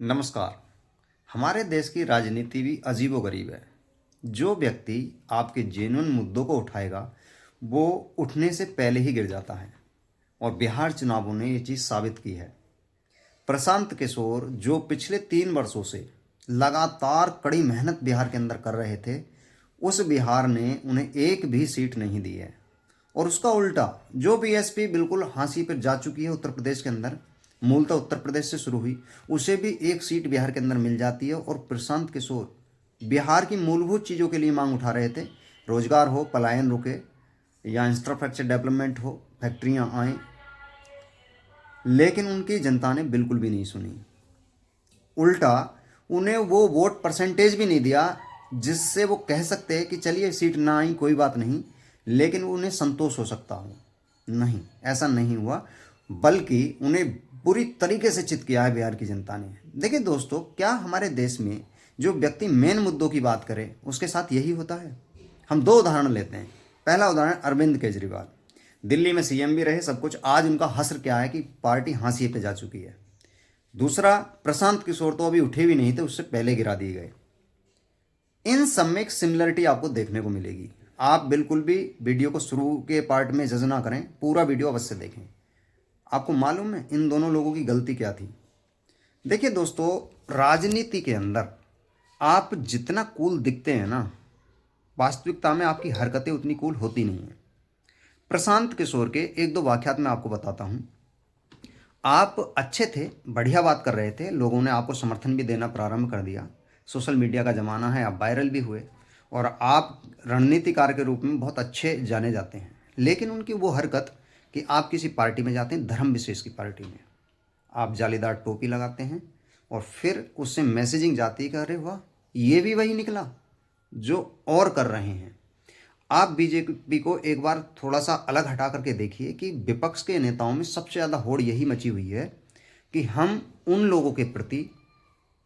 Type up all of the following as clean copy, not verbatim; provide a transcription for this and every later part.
नमस्कार। हमारे देश की राजनीति भी अजीबोगरीब है। जो व्यक्ति आपके जेन्युइन मुद्दों को उठाएगा वो उठने से पहले ही गिर जाता है और बिहार चुनावों ने ये चीज़ साबित की है। प्रशांत किशोर जो पिछले 3 वर्षों से लगातार कड़ी मेहनत बिहार के अंदर कर रहे थे, उस बिहार ने उन्हें एक भी सीट नहीं दी है। और उसका उल्टा जो बीएसपी बिल्कुल हांसी पर जा चुकी है उत्तर प्रदेश के अंदर, मूलतः उत्तर प्रदेश से शुरू हुई, उसे भी एक सीट बिहार के अंदर मिल जाती है। और प्रशांत किशोर बिहार की मूलभूत चीज़ों के लिए मांग उठा रहे थे, रोजगार हो, पलायन रुके या इंफ्रास्ट्रक्चर डेवलपमेंट हो, फैक्ट्रियाँ आएँ, लेकिन उनकी जनता ने बिल्कुल भी नहीं सुनी। उल्टा उन्हें वो वोट परसेंटेज भी नहीं दिया जिससे वो कह सकते हैं कि चलिए सीट ना आई कोई बात नहीं, लेकिन उन्हें संतोष हो सकता हो। नहीं, ऐसा नहीं हुआ, बल्कि उन्हें पूरी तरीके से चित किया है बिहार की जनता ने। देखिए दोस्तों, क्या हमारे देश में जो व्यक्ति मेन मुद्दों की बात करे उसके साथ यही होता है? हम दो उदाहरण लेते हैं। पहला उदाहरण अरविंद केजरीवाल, दिल्ली में सीएम भी रहे, सब कुछ। आज उनका हश्र क्या है कि पार्टी हांसी पे जा चुकी है। दूसरा, प्रशांत किशोर तो अभी उठे भी नहीं थे, उससे पहले गिरा दिए गए। इन सब में एक सिमिलरिटी आपको देखने को मिलेगी। आप बिल्कुल भी वीडियो को शुरू के पार्ट में जज ना करें, पूरा वीडियो अवश्य देखें। आपको मालूम है इन दोनों लोगों की गलती क्या थी? देखिए दोस्तों, राजनीति के अंदर आप जितना कूल दिखते हैं ना, वास्तविकता में आपकी हरकतें उतनी कूल होती नहीं हैं। प्रशांत किशोर के एक दो वाकयात मैं आपको बताता हूँ। आप अच्छे थे, बढ़िया बात कर रहे थे, लोगों ने आपको समर्थन भी देना प्रारंभ कर दिया। सोशल मीडिया का ज़माना है, आप वायरल भी हुए और आप रणनीतिकार के रूप में बहुत अच्छे जाने जाते हैं। लेकिन उनकी वो हरकत कि आप किसी पार्टी में जाते हैं, धर्म विशेष की पार्टी में, आप जालीदार टोपी लगाते हैं और फिर उससे मैसेजिंग जाती है कि अरे वाह, ये भी वही निकला जो और कर रहे हैं। आप बीजेपी को एक बार थोड़ा सा अलग हटा करके देखिए कि विपक्ष के नेताओं में सबसे ज़्यादा होड़ यही मची हुई है कि हम उन लोगों के प्रति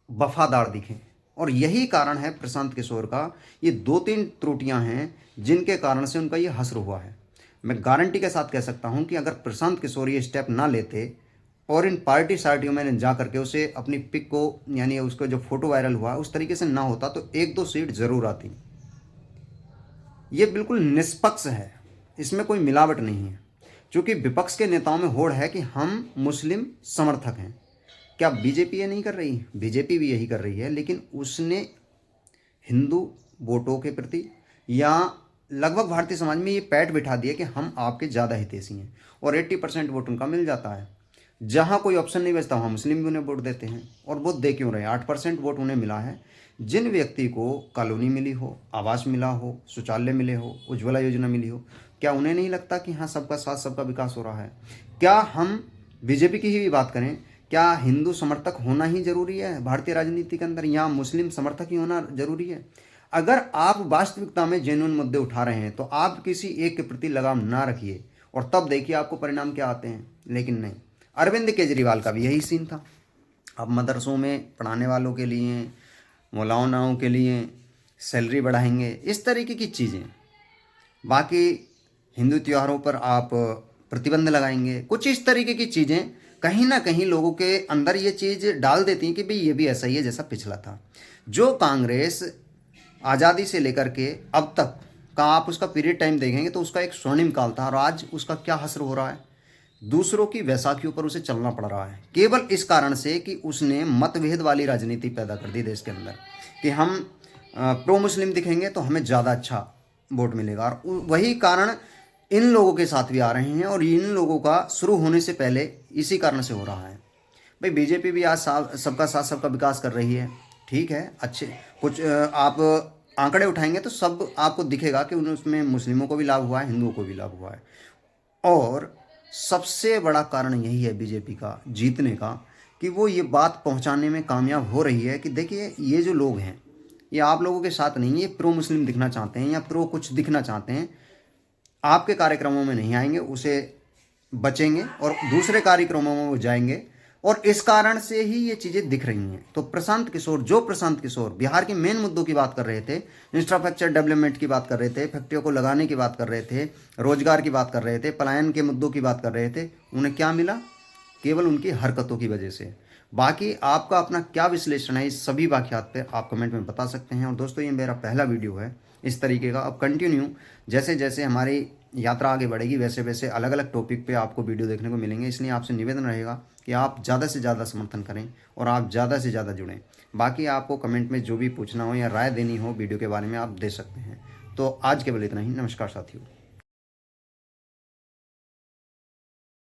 वफादार दिखें। और यही कारण है प्रशांत किशोर का, ये दो तीन त्रुटियां हैं जिनके कारण से उनका ये हश्र हुआ है। मैं गारंटी के साथ कह सकता हूं कि अगर प्रशांत किशोर ये स्टेप ना लेते और इन पार्टी सार्टियों में जा करके उसे अपनी पिक को, यानी उसका जो फोटो वायरल हुआ उस तरीके से ना होता, तो एक दो सीट जरूर आती। ये बिल्कुल निष्पक्ष है, इसमें कोई मिलावट नहीं है। क्योंकि विपक्ष के नेताओं में होड़ है कि हम मुस्लिम समर्थक हैं। क्या बीजेपी ये नहीं कर रही? बीजेपी भी यही कर रही है, लेकिन उसने हिंदू वोटों के प्रति या लगभग भारतीय समाज में ये पैठ बिठा दिया कि हम आपके ज़्यादा हितैषी हैं, और 80% वोट उनका मिल जाता है। जहाँ कोई ऑप्शन नहीं बचता वहाँ मुस्लिम भी उन्हें वोट देते हैं। और वो दे क्यों रहे? 8% वोट उन्हें मिला है। जिन व्यक्ति को कॉलोनी मिली हो, आवास मिला हो, शौचालय मिले हो, उज्ज्वला योजना मिली हो, क्या उन्हें नहीं लगता कि हाँ, सबका साथ सबका विकास हो रहा है? क्या हम बीजेपी की ही भी बात करें, क्या हिंदू समर्थक होना ही जरूरी है भारतीय राजनीति के अंदर, या मुस्लिम समर्थक ही होना जरूरी है? अगर आप वास्तविकता में जेन्युइन मुद्दे उठा रहे हैं तो आप किसी एक के प्रति लगाम ना रखिए और तब देखिए आपको परिणाम क्या आते हैं। लेकिन नहीं, अरविंद केजरीवाल का भी यही सीन था। अब मदरसों में पढ़ाने वालों के लिए, मौलानाओं के लिए सैलरी बढ़ाएंगे, इस तरीके की चीज़ें। बाकी हिंदू त्योहारों पर आप प्रतिबंध लगाएंगे, कुछ इस तरीके की चीज़ें कहीं ना कहीं लोगों के अंदर ये चीज़ डाल देती हैं कि भाई ये भी ऐसा ही है जैसा पिछला था। जो कांग्रेस आज़ादी से लेकर के अब तक का आप उसका पीरियड टाइम देखेंगे तो उसका एक स्वर्णिम काल था, और आज उसका क्या हश्र हो रहा है? दूसरों की वैसाखियों पर उसे चलना पड़ रहा है, केवल इस कारण से कि उसने मतभेद वाली राजनीति पैदा कर दी देश के अंदर कि हम प्रो मुस्लिम दिखेंगे तो हमें ज़्यादा अच्छा वोट मिलेगा। और वही कारण इन लोगों के साथ भी आ रहे हैं, और इन लोगों का शुरू होने से पहले इसी कारण से हो रहा है। भाई बीजेपी भी आज सबका साथ सबका विकास कर रही है, ठीक है, अच्छे कुछ आप आंकड़े उठाएंगे तो सब आपको दिखेगा कि उसमें मुस्लिमों को भी लाभ हुआ है, हिंदुओं को भी लाभ हुआ है। और सबसे बड़ा कारण यही है बीजेपी का जीतने का कि वो ये बात पहुंचाने में कामयाब हो रही है कि देखिए ये जो लोग हैं ये आप लोगों के साथ नहीं, ये प्रो मुस्लिम दिखना चाहते हैं या प्रो कुछ दिखना चाहते हैं, आपके कार्यक्रमों में नहीं आएंगे, उसे बचेंगे और दूसरे कार्यक्रमों में वो जाएंगे। और इस कारण से ही ये चीज़ें दिख रही हैं। तो प्रशांत किशोर बिहार के मेन मुद्दों की बात कर रहे थे, इंफ्रास्ट्रक्चर डेवलपमेंट की बात कर रहे थे, फैक्ट्रियों को लगाने की बात कर रहे थे, रोजगार की बात कर रहे थे, पलायन के मुद्दों की बात कर रहे थे, उन्हें क्या मिला? केवल उनकी हरकतों की वजह से। बाकी आपका अपना क्या विश्लेषण है इस सभी वाक़यात पे आप कमेंट में बता सकते हैं। और दोस्तों ये मेरा पहला वीडियो है इस तरीके का। अब कंटिन्यू जैसे जैसे हमारी यात्रा आगे बढ़ेगी वैसे वैसे अलग अलग टॉपिक पे आपको वीडियो देखने को मिलेंगे। इसलिए आपसे निवेदन रहेगा कि आप ज़्यादा से ज़्यादा समर्थन करें और आप ज़्यादा से ज़्यादा जुड़ें। बाकी आपको कमेंट में जो भी पूछना हो या राय देनी हो वीडियो के बारे में आप दे सकते हैं। तो आज केवल इतना ही। नमस्कार साथियों।